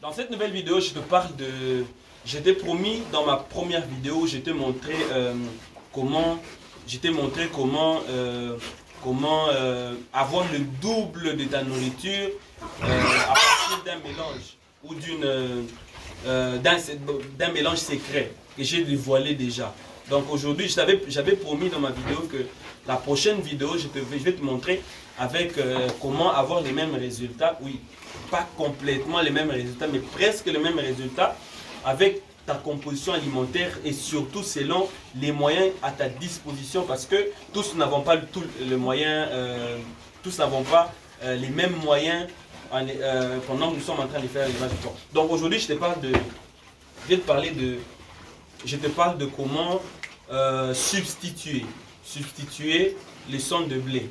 Dans cette nouvelle vidéo, je te parle de... Je t'ai promis dans ma première vidéo, je t'ai montré comment avoir le double de ta nourriture à partir d'un mélange ou d'un mélange secret que j'ai dévoilé déjà. Donc aujourd'hui, j'avais promis dans ma vidéo que la prochaine vidéo, je vais te montrer avec comment avoir les mêmes résultats. Oui, pas complètement les mêmes résultats, mais presque les mêmes résultats avec ta composition alimentaire et surtout selon les moyens à ta disposition, parce que tous n'avons pas les mêmes moyens pendant que nous sommes en train de faire l'élevage du porc. Donc aujourd'hui, je te parle de comment substituer les sondes de blé.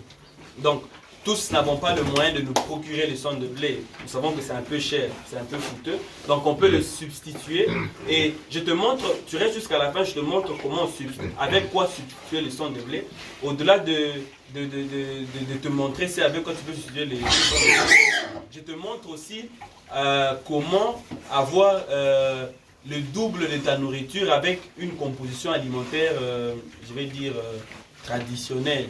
Donc, tous n'avons pas le moyen de nous procurer les sondes de blé. Nous savons que c'est un peu cher, c'est un peu coûteux. Donc, on peut le substituer. Et je te montre, tu restes jusqu'à la fin, je te montre avec quoi substituer les sondes de blé. Au-delà de te montrer c'est avec quoi tu peux substituer les sondes de blé, je te montre aussi comment avoir le double de ta nourriture avec une composition alimentaire, je vais dire, traditionnelle.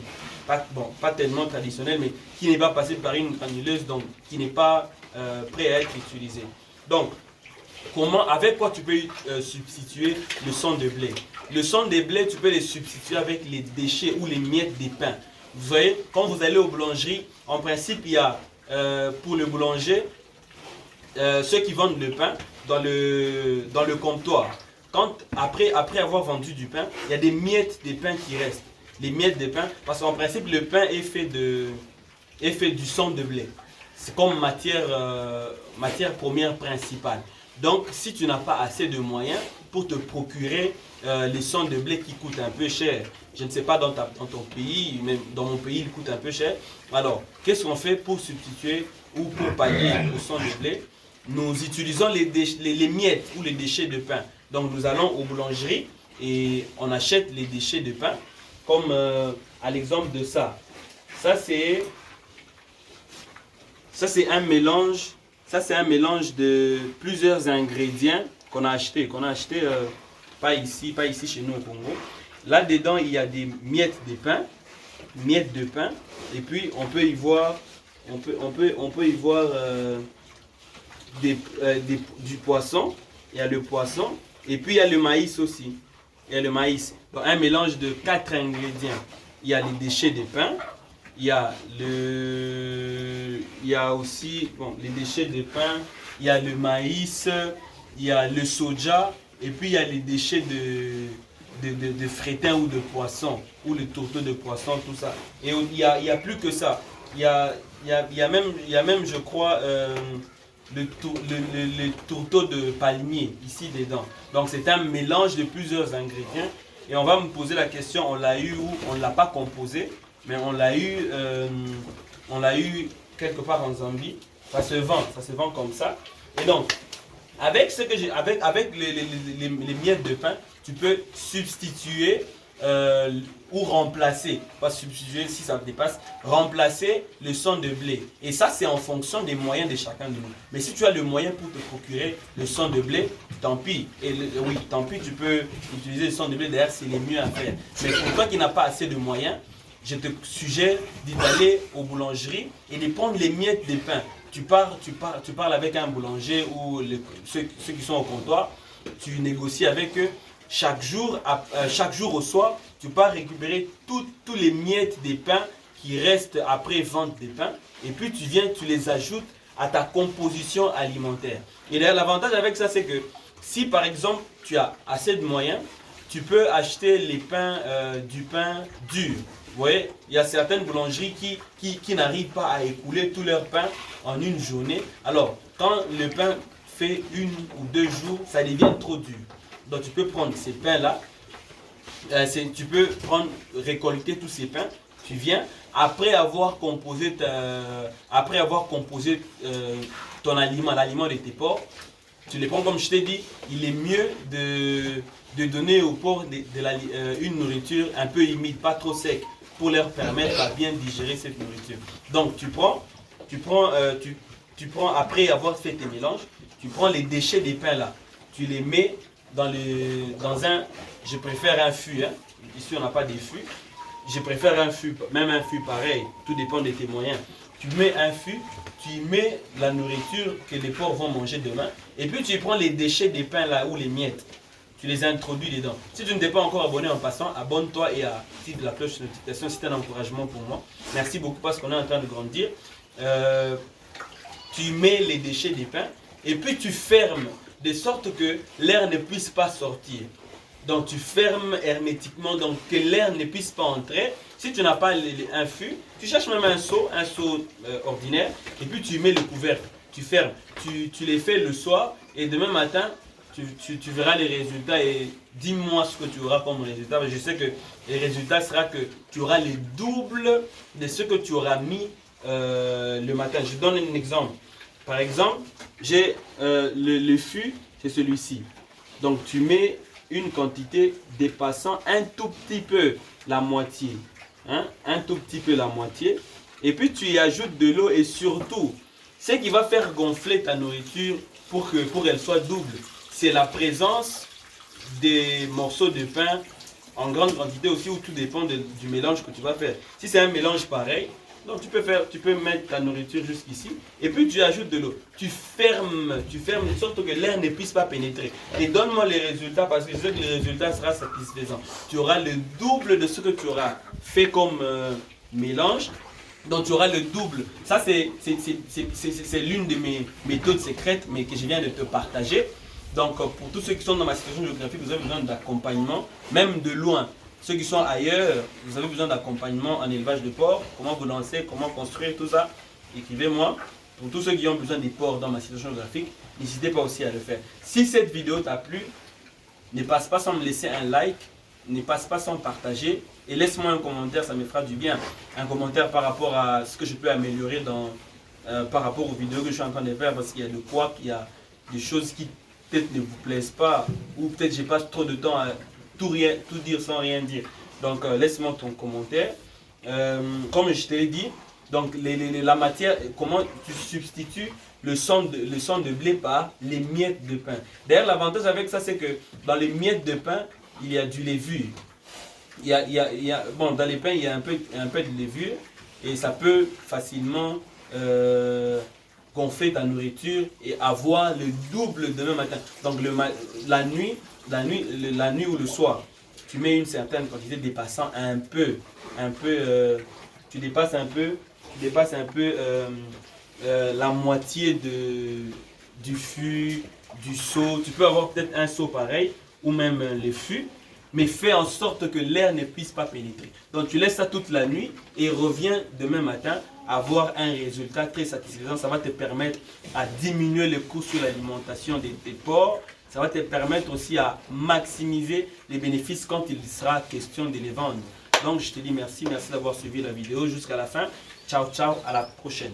Pas tellement traditionnelle, mais qui n'est pas passée par une granuleuse, donc qui n'est pas prêt à être utilisée. Donc, avec quoi tu peux substituer le son de blé? Le son de blé, tu peux les substituer avec les déchets ou les miettes des pains. Vous voyez, quand vous allez aux boulangeries, en principe, il y a pour le boulanger, ceux qui vendent le pain dans le comptoir. Après avoir vendu du pain, il y a des miettes des pains qui restent. Les miettes de pain, parce qu'en principe, le pain est fait du son de blé. C'est comme matière première principale. Donc, si tu n'as pas assez de moyens pour te procurer les sons de blé qui coûtent un peu cher, je ne sais pas dans ton pays, mais dans mon pays, il coûte un peu cher. Alors, qu'est-ce qu'on fait pour substituer ou pour pallier le son de blé? Nous utilisons les miettes ou les déchets de pain. Donc, nous allons aux boulangeries et on achète les déchets de pain. Comme à l'exemple de ça. Ça c'est un mélange. Ça c'est un mélange de plusieurs ingrédients qu'on a acheté. Pas ici chez nous au Congo. Là dedans il y a des miettes de pain. Et puis on peut y voir du poisson. Il y a le poisson. Et puis il y a le maïs aussi. Il y a le maïs. Donc, un mélange de 4 ingrédients. Il y a les déchets de pain, il y a aussi les déchets de pain, il y a le maïs, il y a le soja, et puis il y a les déchets de frétin ou de poisson, ou le tourteau de poisson, tout ça. Et il y a plus que ça. Il y a même, je crois, le tourteau de palmier ici dedans. Donc c'est un mélange de plusieurs ingrédients. Et on va me poser la question, on l'a eu ou on ne l'a pas composé, mais on l'a eu quelque part en Zambie. Ça se vend comme ça. Et donc, avec les miettes de pain, tu peux substituer ou remplacer, pas substituer si ça dépasse, remplacer le son de blé. Et ça, c'est en fonction des moyens de chacun de nous. Mais si tu as le moyen pour te procurer le son de blé, tant pis. Oui, tant pis, tu peux utiliser le son de blé, d'ailleurs, c'est le mieux à faire. Mais pour toi qui n'as pas assez de moyens, je te suggère d'aller aux boulangeries et de prendre les miettes de pain. Tu parles avec un boulanger ou ceux qui sont au comptoir, tu négocies avec eux. Chaque jour au soir, tu pars récupérer tous les miettes des pains qui restent après vente des pains. Et puis tu viens, tu les ajoutes à ta composition alimentaire. Et l'avantage avec ça, c'est que si par exemple tu as assez de moyens, tu peux acheter du pain dur. Vous voyez, il y a certaines boulangeries qui n'arrivent pas à écouler tout leur pain en une journée. Alors, quand le pain fait 1 ou 2 jours, ça devient trop dur. Donc tu peux prendre ces pains-là, récolter tous ces pains, tu viens, après avoir composé ton aliment, l'aliment de tes porcs, tu les prends comme je t'ai dit, il est mieux de donner aux porcs une nourriture un peu humide, pas trop sec, pour leur permettre à bien digérer cette nourriture. Donc tu tu prends, après avoir fait tes mélanges, tu prends les déchets des pains là, tu les mets dans un, je préfère un fût, hein. Ici on n'a pas des fûts, je préfère un fût, même un fût pareil, tout dépend de tes moyens. Tu mets un fût, tu y mets la nourriture que les porcs vont manger demain, et puis tu prends les déchets des pains là, ou les miettes, tu les introduis dedans. Si tu ne t'es pas encore abonné en passant, abonne-toi et active la cloche de notification, c'est un encouragement pour moi. Merci beaucoup parce qu'on est en train de grandir. Tu mets les déchets des pains, et puis tu fermes, de sorte que l'air ne puisse pas sortir. Donc tu fermes hermétiquement, donc que l'air ne puisse pas entrer. Si tu n'as pas un fût, tu cherches même un seau ordinaire, et puis tu mets le couvercle, tu fermes, tu les fais le soir, et demain matin, tu verras les résultats, et dis-moi ce que tu auras comme résultat. Je sais que les résultats sera que tu auras le double de ce que tu auras mis le matin. Je donne un exemple. Par exemple, j'ai le fût, c'est celui-ci. Donc tu mets une quantité dépassant un tout petit peu la moitié. Hein? Un tout petit peu la moitié. Et puis tu y ajoutes de l'eau, et surtout, ce qui va faire gonfler ta nourriture pour qu'elle soit double, c'est la présence des morceaux de pain en grande quantité aussi, où tout dépend du mélange que tu vas faire. Si c'est un mélange pareil, donc tu peux mettre ta nourriture jusqu'ici, et puis tu ajoutes de l'eau. Tu fermes de sorte que l'air ne puisse pas pénétrer. Et donne-moi les résultats, parce que je sais que le résultat sera satisfaisant. Tu auras le double de ce que tu auras fait comme mélange. Donc tu auras le double. Ça c'est l'une de mes méthodes secrètes, mais que je viens de te partager. Donc pour tous ceux qui sont dans ma situation géographique, vous avez besoin d'accompagnement, même de loin. Ceux qui sont ailleurs, vous avez besoin d'accompagnement en élevage de porcs, comment vous lancer, comment construire, tout ça, écrivez-moi. Pour tous ceux qui ont besoin des porcs dans ma situation géographique, n'hésitez pas aussi à le faire. Si cette vidéo t'a plu, ne passe pas sans me laisser un like, ne passe pas sans partager, et laisse-moi un commentaire, ça me fera du bien. Un commentaire par rapport à ce que je peux améliorer par rapport aux vidéos que je suis en train de faire, parce qu'il y a de quoi, qu'il y a des choses qui peut-être ne vous plaisent pas, ou peut-être je passe trop de temps à tout dire sans rien dire. Donc laisse-moi ton commentaire. Comme je te l'ai dit, donc la matière, comment tu substitues le sang de blé par les miettes de pain. D'ailleurs, l'avantage avec ça, c'est que dans les miettes de pain, il y a du levure. Bon, dans les pains, il y a un peu de levure, et ça peut facilement gonfler ta nourriture et avoir le double demain matin. Donc la nuit ou le soir, tu mets une certaine quantité dépassant un peu, tu dépasses un peu la moitié du fût, du seau. Tu peux avoir peut-être un seau pareil, ou même les fûts, mais fais en sorte que l'air ne puisse pas pénétrer. Donc tu laisses ça toute la nuit et reviens demain matin avoir un résultat très satisfaisant. Ça va te permettre à diminuer les coûts sur l'alimentation des porcs. Ça va te permettre aussi à maximiser les bénéfices quand il sera question de les vendre. Donc je te dis merci d'avoir suivi la vidéo jusqu'à la fin. Ciao, ciao, à la prochaine.